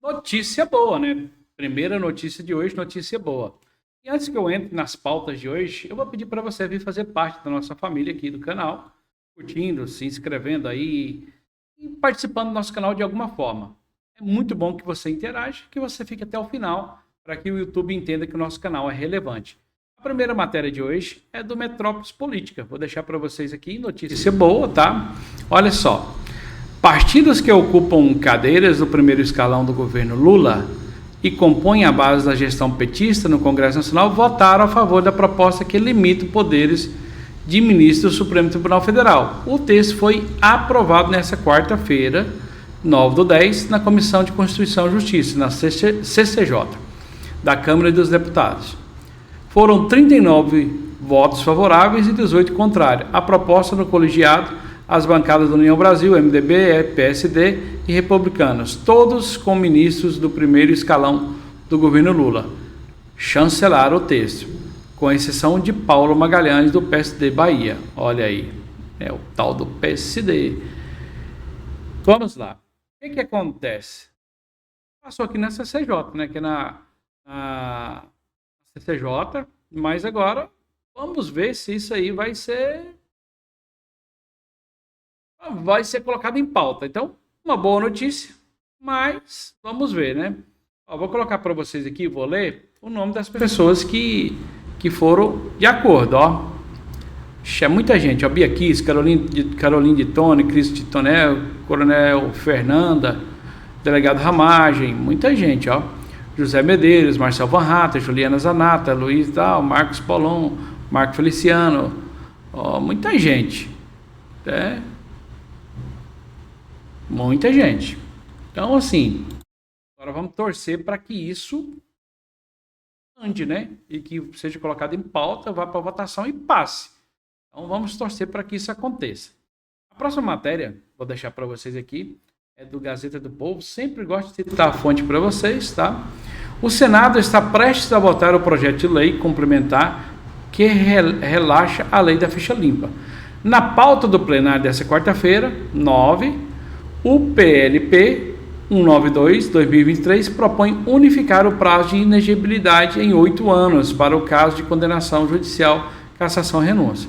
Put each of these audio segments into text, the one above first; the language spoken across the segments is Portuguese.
Notícia boa, né? Primeira notícia de hoje, notícia boa. E antes que eu entre nas pautas de hoje, eu vou pedir para você vir fazer parte da nossa família aqui do canal, curtindo, se inscrevendo aí e participando do nosso canal de alguma forma. É muito bom que você interaja, que você fique até o final, para que o YouTube entenda que o nosso canal é relevante. A primeira matéria de hoje é do Metrópolis Política. Vou deixar para vocês aqui, notícia boa, tá? Olha só. Partidos que ocupam cadeiras do primeiro escalão do governo Lula e compõem a base da gestão petista no Congresso Nacional votaram a favor da proposta que limita os poderes de ministro do Supremo Tribunal Federal. O texto foi aprovado nesta quarta-feira, 9/10, na Comissão de Constituição e Justiça, na CCJ, da Câmara dos Deputados. Foram 39 votos favoráveis e 18 contrários. A proposta no colegiado, as bancadas do União Brasil, MDB, PSD e Republicanos, todos com ministros do primeiro escalão do governo Lula, chancelaram o texto, com exceção de Paulo Magalhães, do PSD Bahia. Olha aí, é o tal do PSD. Vamos lá. O que acontece? Passou aqui na CCJ, né? Que é na CCJ, mas agora vamos ver se isso aí vai ser colocado em pauta. Então, uma boa notícia, mas vamos ver, né? Vou colocar para vocês aqui, vou ler o nome das pessoas que foram de acordo, ó. É muita gente, ó. Bia Kiss, Caroline de Tone, Cris de Tonel, Coronel Fernanda, Delegado Ramagem, muita gente, ó. José Medeiros, Marcel Van Hatten, Juliana Zanata, Luiz Dal, Marcos Polon, Marco Feliciano, ó, muita gente, né? Muita gente. Então, assim, agora vamos torcer para que isso ande, né? E que seja colocado em pauta, vá para votação e passe. Então, vamos torcer para que isso aconteça. A próxima matéria, vou deixar para vocês aqui, é do Gazeta do Povo. Sempre gosto de citar a fonte para vocês, tá? O Senado está prestes a votar o projeto de lei complementar que relaxa a lei da ficha limpa. Na pauta do plenário dessa quarta-feira, 9, o PLP 192/2023 propõe unificar o prazo de inexigibilidade em 8 anos para o caso de condenação judicial, cassação e renúncia.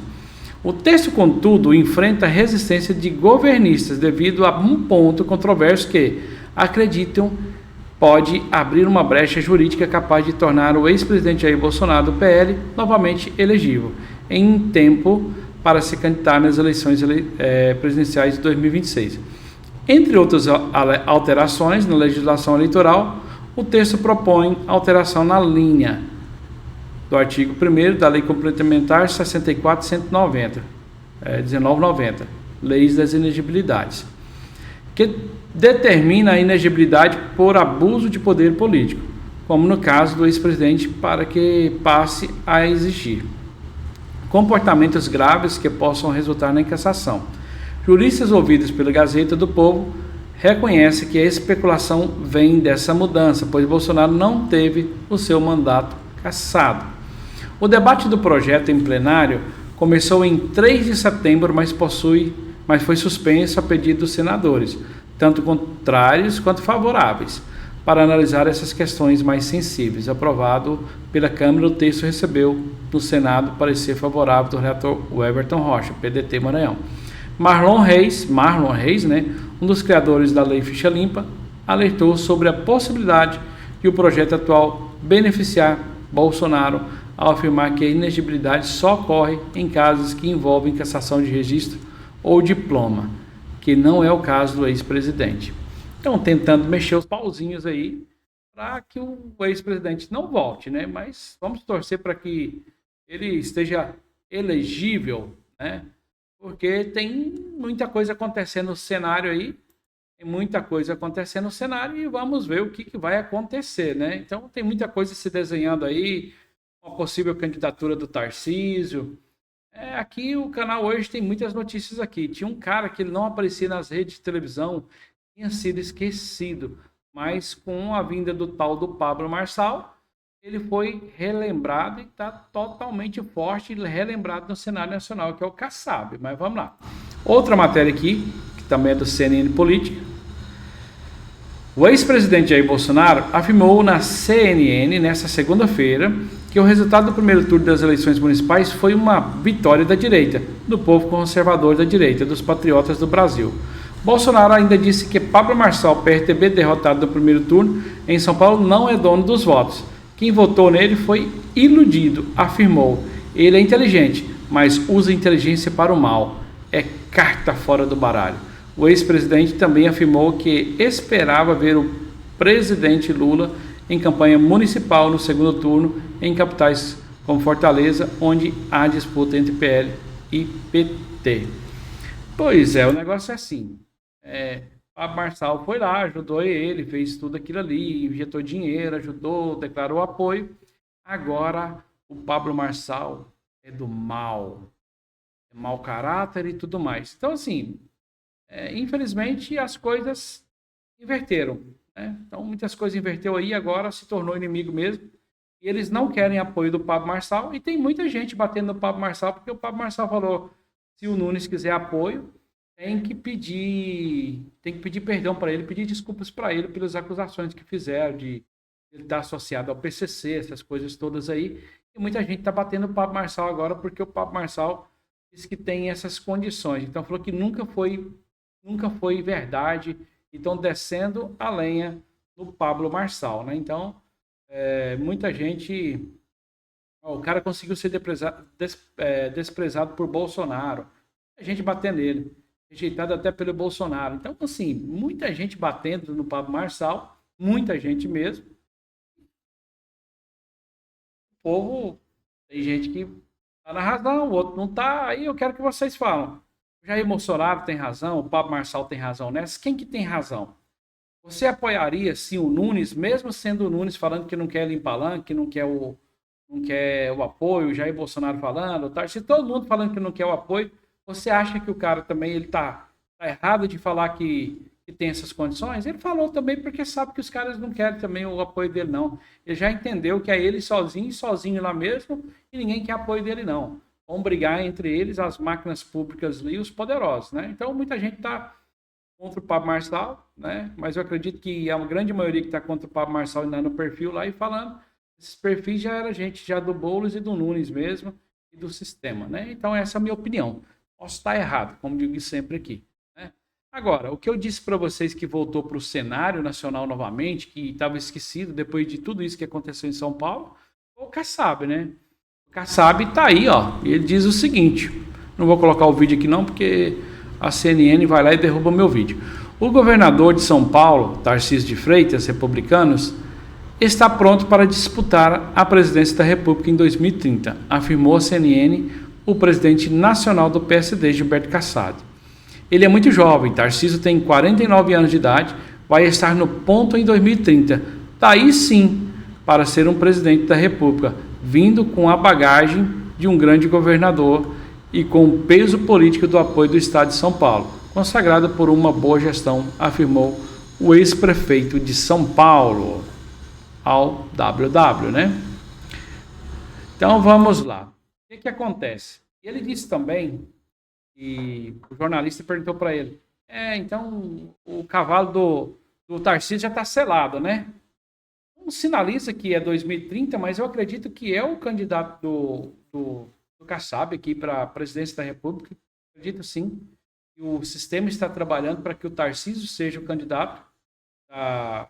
O texto, contudo, enfrenta resistência de governistas devido a um ponto controverso que, acreditam, pode abrir uma brecha jurídica capaz de tornar o ex-presidente Jair Bolsonaro, do PL, novamente elegível, em tempo para se candidatar nas eleições presidenciais de 2026. Entre outras alterações na legislação eleitoral, o texto propõe alteração na linha do artigo 1º da Lei Complementar 64.190, 1990, Leis das Inegibilidades, que determina a inegibilidade por abuso de poder político, como no caso do ex-presidente, para que passe a existir comportamentos graves que possam resultar na cassação. Juristas ouvidos pela Gazeta do Povo reconhecem que a especulação vem dessa mudança, pois Bolsonaro não teve o seu mandato cassado. O debate do projeto em plenário começou em 3 de setembro, mas foi suspenso a pedido dos senadores, tanto contrários quanto favoráveis, para analisar essas questões mais sensíveis. Aprovado pela Câmara, o texto recebeu no Senado parecer favorável do relator Everton Rocha, PDT Maranhão. Marlon Reis, né, um dos criadores da Lei Ficha Limpa, alertou sobre a possibilidade de o projeto atual beneficiar Bolsonaro ao afirmar que a inegibilidade só ocorre em casos que envolvem cassação de registro ou diploma, que não é o caso do ex-presidente. Então, tentando mexer os pauzinhos aí para que o ex-presidente não volte, né? Mas vamos torcer para que ele esteja elegível, né? Porque tem muita coisa acontecendo no cenário aí, e vamos ver o que vai acontecer, né? Então, tem muita coisa se desenhando aí, uma possível candidatura do Tarcísio. Aqui o canal hoje tem muitas notícias aqui. Tinha um cara que ele não aparecia nas redes de televisão, tinha sido esquecido, mas com a vinda do tal do Pablo Marçal, ele foi relembrado e está totalmente forte e relembrado no cenário nacional, que é o Kassab. Mas vamos lá. Outra matéria aqui, que também é do CNN Política. O ex-presidente Jair Bolsonaro afirmou na CNN nesta segunda-feira que o resultado do primeiro turno das eleições municipais foi uma vitória da direita, do povo conservador da direita, dos patriotas do Brasil. Bolsonaro ainda disse que Pablo Marçal, PRTB, derrotado no primeiro turno em São Paulo, não é dono dos votos. Quem votou nele foi iludido, afirmou. Ele é inteligente, mas usa inteligência para o mal. É carta fora do baralho. O ex-presidente também afirmou que esperava ver o presidente Lula em campanha municipal no segundo turno em capitais como Fortaleza, onde há disputa entre PL e PT. Pois é, o negócio é assim. Pablo Marçal foi lá, ajudou ele, fez tudo aquilo ali, injetou dinheiro, ajudou, declarou apoio. Agora o Pablo Marçal é do mal, é mau caráter e tudo mais. Então, assim, infelizmente as coisas inverteram, né? Então, muitas coisas inverteu aí, agora se tornou inimigo mesmo. E eles não querem apoio do Pablo Marçal. E tem muita gente batendo no Pablo Marçal, porque o Pablo Marçal falou: se o Nunes quiser apoio, tem que pedir perdão para ele, pedir desculpas para ele pelas acusações que fizeram de ele estar associado ao PCC, essas coisas todas aí. E muita gente está batendo o Pablo Marçal agora, porque o Pablo Marçal disse que tem essas condições. Então, falou que nunca foi verdade. Então, descendo a lenha no Pablo Marçal, né? Então, muita gente... o cara conseguiu ser desprezado por Bolsonaro. A gente batendo nele. Rejeitado até pelo Bolsonaro. Então, assim, muita gente batendo no Pablo Marçal. Muita gente mesmo. O povo... Tem gente que tá na razão, o outro não tá. Aí eu quero que vocês falem. O Jair Bolsonaro tem razão, o Pablo Marçal tem razão nessa. Quem que tem razão? Você apoiaria, sim, o Nunes, mesmo sendo o Nunes falando que não quer limpar, que não quer o apoio, o Jair Bolsonaro falando, tá? Se todo mundo falando que não quer o apoio, você acha que o cara também ele tá errado de falar que tem essas condições? Ele falou também porque sabe que os caras não querem também o apoio dele, não. Ele já entendeu que é ele sozinho lá mesmo, e ninguém quer apoio dele, não. Vão brigar entre eles, as máquinas públicas e os poderosos, né? Então, muita gente está contra o Pablo Marçal, né? Mas eu acredito que a grande maioria que está contra o Pablo Marçal ainda no perfil lá e falando, esses perfis já era gente já do Boulos e do Nunes mesmo, e do sistema, né? Então, essa é a minha opinião. Posso estar errado, como digo sempre aqui, né? Agora, o que eu disse para vocês que voltou para o cenário nacional novamente, que estava esquecido depois de tudo isso que aconteceu em São Paulo, o Kassab, né? O Kassab está aí, ó. Ele diz o seguinte: não vou colocar o vídeo aqui não, porque a CNN vai lá e derruba meu vídeo. O governador de São Paulo, Tarcísio de Freitas, republicanos, está pronto para disputar a presidência da República em 2030, afirmou a CNN o presidente nacional do PSD, Gilberto Kassab. Ele é muito jovem, Tarcísio tem 49 anos de idade, vai estar no ponto em 2030. Daí sim, para ser um presidente da República, vindo com a bagagem de um grande governador e com o peso político do apoio do Estado de São Paulo, consagrado por uma boa gestão, afirmou o ex-prefeito de São Paulo, ao WW, né? Então vamos lá. O que acontece? Ele disse também, e o jornalista perguntou para ele, então o cavalo do Tarcísio já está selado, né? Não sinaliza que é 2030, mas eu acredito que é o candidato do Kassab aqui para a presidência da República. Acredito sim que o sistema está trabalhando para que o Tarcísio seja o candidato à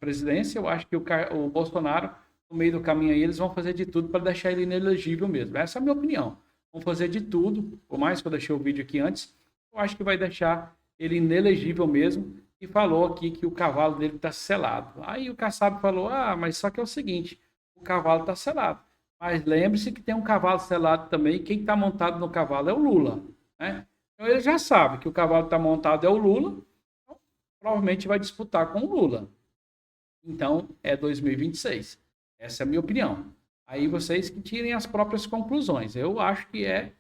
presidência. Eu acho que o Bolsonaro, no meio do caminho aí, eles vão fazer de tudo para deixar ele inelegível mesmo. Essa é a minha opinião. Vão fazer de tudo, por mais que eu deixei o vídeo aqui antes, eu acho que vai deixar ele inelegível mesmo. E falou aqui que o cavalo dele está selado. Aí o Kassab falou, mas só que é o seguinte, o cavalo está selado. Mas lembre-se que tem um cavalo selado também, e quem está montado no cavalo é o Lula, né? Então ele já sabe que o cavalo está montado é o Lula, então, provavelmente vai disputar com o Lula. Então é 2026. Essa é a minha opinião. Aí vocês que tirem as próprias conclusões. Eu acho que é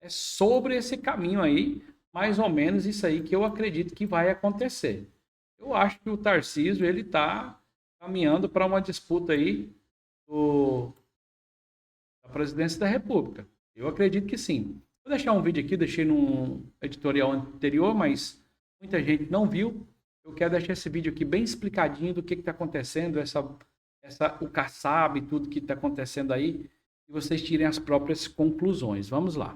sobre esse caminho aí, mais ou menos isso aí que eu acredito que vai acontecer. Eu acho que o Tarcísio ele está caminhando para uma disputa aí da presidência da República. Eu acredito que sim. Vou deixar um vídeo aqui, deixei num editorial anterior, mas muita gente não viu. eu quero deixar esse vídeo aqui bem explicadinho do que está acontecendo, o Kassab e tudo que está acontecendo aí, e vocês tirem as próprias conclusões. Vamos lá.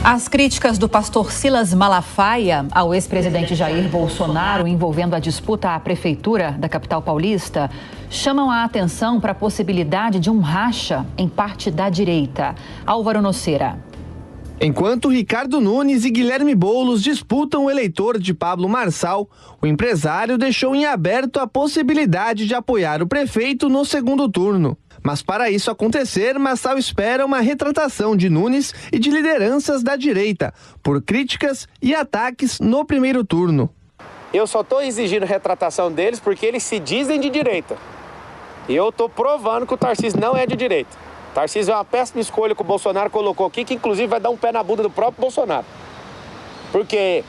As críticas do pastor Silas Malafaia ao ex-presidente Jair Bolsonaro envolvendo a disputa à prefeitura da capital paulista chamam a atenção para a possibilidade de um racha em parte da direita. Álvaro Noceira. Enquanto Ricardo Nunes e Guilherme Boulos disputam o eleitor de Pablo Marçal, o empresário deixou em aberto a possibilidade de apoiar o prefeito no segundo turno. Mas para isso acontecer, Marçal espera uma retratação de Nunes e de lideranças da direita, por críticas e ataques no primeiro turno. Eu só estou exigindo retratação deles porque eles se dizem de direita. E eu estou provando que o Tarcísio não é de direita. O Tarcísio é uma péssima escolha que o Bolsonaro colocou aqui, que inclusive vai dar um pé na bunda do próprio Bolsonaro. Porque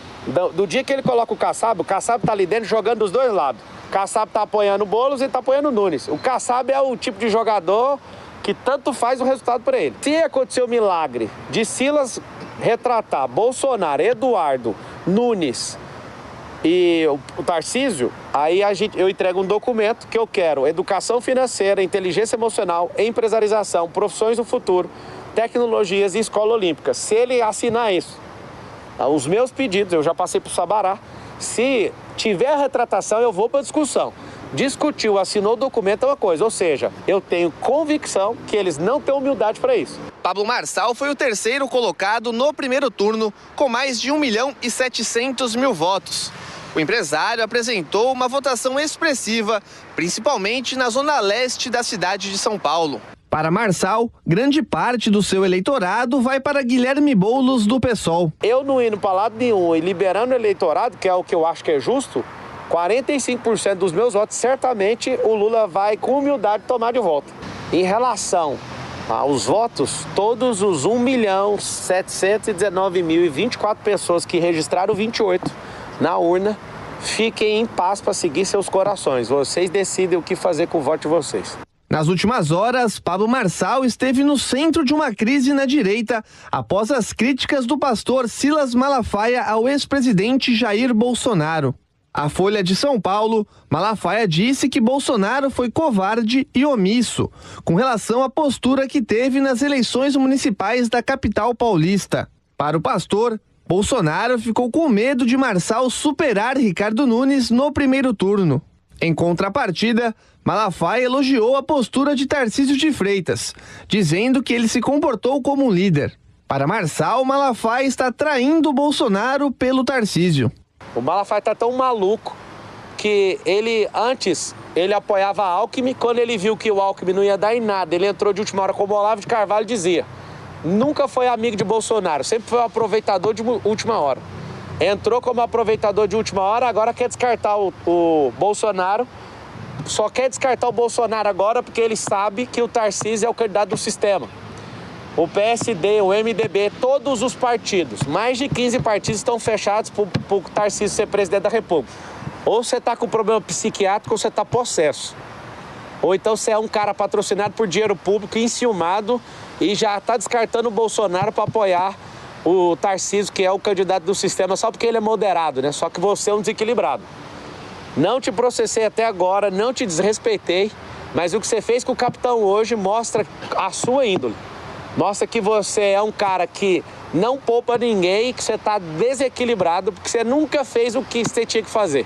do dia que ele coloca o Kassab está ali dentro jogando dos dois lados. O Kassab está apoiando o Boulos e está apoiando o Nunes. O Kassab é o tipo de jogador que tanto faz o resultado para ele. Se acontecer o milagre de Silas retratar Bolsonaro, Eduardo, Nunes e o Tarcísio, aí eu entrego um documento que eu quero: educação financeira, inteligência emocional, empresarização, profissões do futuro, tecnologias e escola olímpica. Se ele assinar isso, os meus pedidos, eu já passei para o Sabará, se tiver retratação, eu vou para a discussão. Discutiu, assinou o documento é uma coisa, ou seja, eu tenho convicção que eles não têm humildade para isso. Pablo Marçal foi o terceiro colocado no primeiro turno, com mais de 1.700.000 votos. O empresário apresentou uma votação expressiva, principalmente na zona leste da cidade de São Paulo. Para Marçal, grande parte do seu eleitorado vai para Guilherme Boulos do PSOL. Eu não indo para lado nenhum e liberando o eleitorado, que é o que eu acho que é justo, 45% dos meus votos, certamente o Lula vai com humildade tomar de volta. Em relação aos votos, todos os 1.719.024 pessoas que registraram 28 na urna, fiquem em paz para seguir seus corações. Vocês decidem o que fazer com o voto de vocês. Nas últimas horas, Pablo Marçal esteve no centro de uma crise na direita após as críticas do pastor Silas Malafaia ao ex-presidente Jair Bolsonaro. A Folha de São Paulo, Malafaia disse que Bolsonaro foi covarde e omisso com relação à postura que teve nas eleições municipais da capital paulista. Para o pastor, Bolsonaro ficou com medo de Marçal superar Ricardo Nunes no primeiro turno. Em contrapartida, Malafaia elogiou a postura de Tarcísio de Freitas, dizendo que ele se comportou como um líder. Para Marçal, Malafaia está traindo Bolsonaro pelo Tarcísio. O Malafaia está tão maluco que antes ele apoiava a Alckmin. Quando ele viu que o Alckmin não ia dar em nada, ele entrou de última hora, como o Olavo de Carvalho dizia. Nunca foi amigo de Bolsonaro, sempre foi um aproveitador de última hora. Entrou como aproveitador de última hora, agora quer descartar o Bolsonaro. Só quer descartar o Bolsonaro agora porque ele sabe que o Tarcísio é o candidato do sistema. O PSD, o MDB, todos os partidos, mais de 15 partidos estão fechados para o Tarcísio ser presidente da República. Ou você está com problema psiquiátrico ou você está possesso. Ou então você é um cara patrocinado por dinheiro público, enciumado, e já está descartando o Bolsonaro para apoiar o Tarcísio, que é o candidato do sistema, só porque ele é moderado, né? Só que você é um desequilibrado. Não te processei até agora, não te desrespeitei, mas o que você fez com o capitão hoje mostra a sua índole. Mostra que você é um cara que não poupa ninguém, que você está desequilibrado, porque você nunca fez o que você tinha que fazer.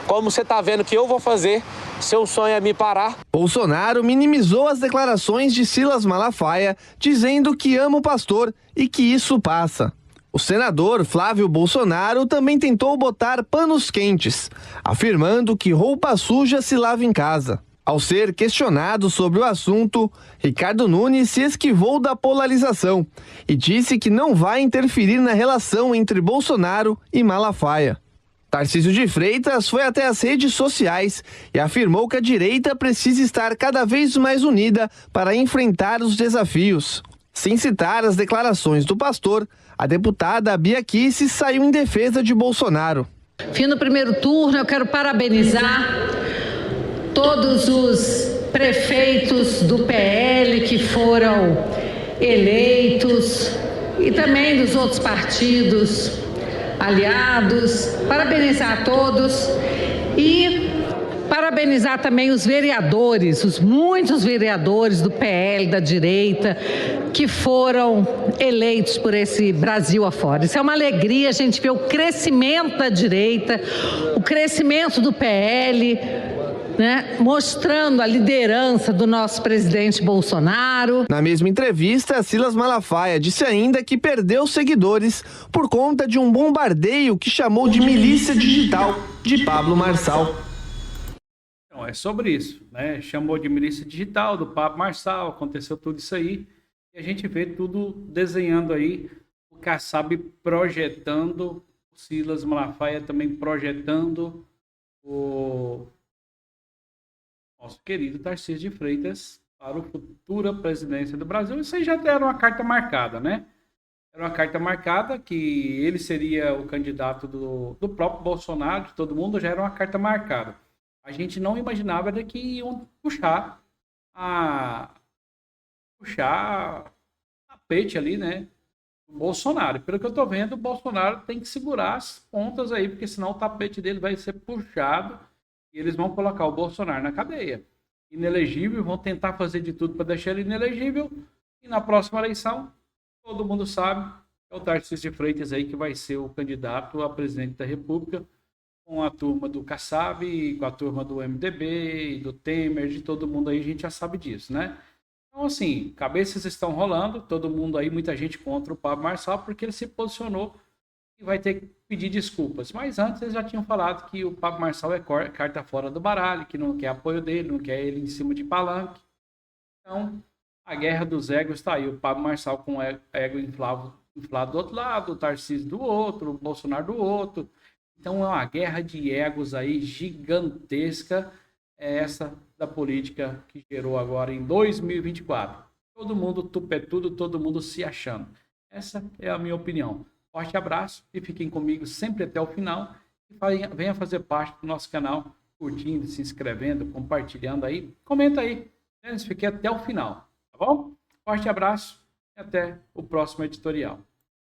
Como você está vendo que eu vou fazer, seu sonho é me parar. Bolsonaro minimizou as declarações de Silas Malafaia, dizendo que ama o pastor e que isso passa. O senador Flávio Bolsonaro também tentou botar panos quentes, afirmando que roupa suja se lava em casa. Ao ser questionado sobre o assunto, Ricardo Nunes se esquivou da polarização e disse que não vai interferir na relação entre Bolsonaro e Malafaia. Tarcísio de Freitas foi até as redes sociais e afirmou que a direita precisa estar cada vez mais unida para enfrentar os desafios. Sem citar as declarações do pastor, a deputada Bia Kicis saiu em defesa de Bolsonaro. Fim do primeiro turno, eu quero parabenizar todos os prefeitos do PL que foram eleitos e também dos outros partidos aliados, parabenizar a todos parabenizar também os vereadores, os muitos vereadores do PL, da direita, que foram eleitos por esse Brasil afora. Isso é uma alegria, a gente vê o crescimento da direita, o crescimento do PL, né, mostrando a liderança do nosso presidente Bolsonaro. Na mesma entrevista, Silas Malafaia disse ainda que perdeu seguidores por conta de um bombardeio que chamou de milícia digital de Pablo Marçal. Então, é sobre isso, né? Chamou de milícia digital do Pablo Marçal, aconteceu tudo isso aí. E a gente vê tudo desenhando aí, o Kassab projetando, o Silas Malafaia também projetando o nosso querido Tarcísio de Freitas para a futura presidência do Brasil. Isso aí já era uma carta marcada, né? Era uma carta marcada que ele seria o candidato do próprio Bolsonaro, de todo mundo, já era uma carta marcada. A gente não imaginava que iam puxar tapete ali, né? O Bolsonaro. Pelo que eu tô vendo, o Bolsonaro tem que segurar as pontas aí, porque senão o tapete dele vai ser puxado e eles vão colocar o Bolsonaro na cadeia. Inelegível, vão tentar fazer de tudo para deixar ele inelegível. E na próxima eleição, todo mundo sabe, é o Tarcísio de Freitas aí que vai ser o candidato a presidente da República, com a turma do Kassab, com a turma do MDB, do Temer, de todo mundo aí, a gente já sabe disso, né? Então, assim, cabeças estão rolando, todo mundo aí, muita gente contra o Pablo Marçal, porque ele se posicionou e vai ter que pedir desculpas. Mas antes eles já tinham falado que o Pablo Marçal é carta fora do baralho, que não quer apoio dele, não quer ele em cima de palanque. Então, a guerra dos egos está aí. O Pablo Marçal com o ego inflado do outro lado, o Tarcísio do outro, o Bolsonaro do outro. Então, é uma guerra de egos aí gigantesca, é essa da política que gerou agora em 2024. Todo mundo tupetudo, todo mundo se achando. Essa é a minha opinião. Forte abraço e fiquem comigo sempre até o final. E venha fazer parte do nosso canal, curtindo, se inscrevendo, compartilhando aí. Comenta aí. Fiquei até o final, tá bom? Forte abraço e até o próximo editorial.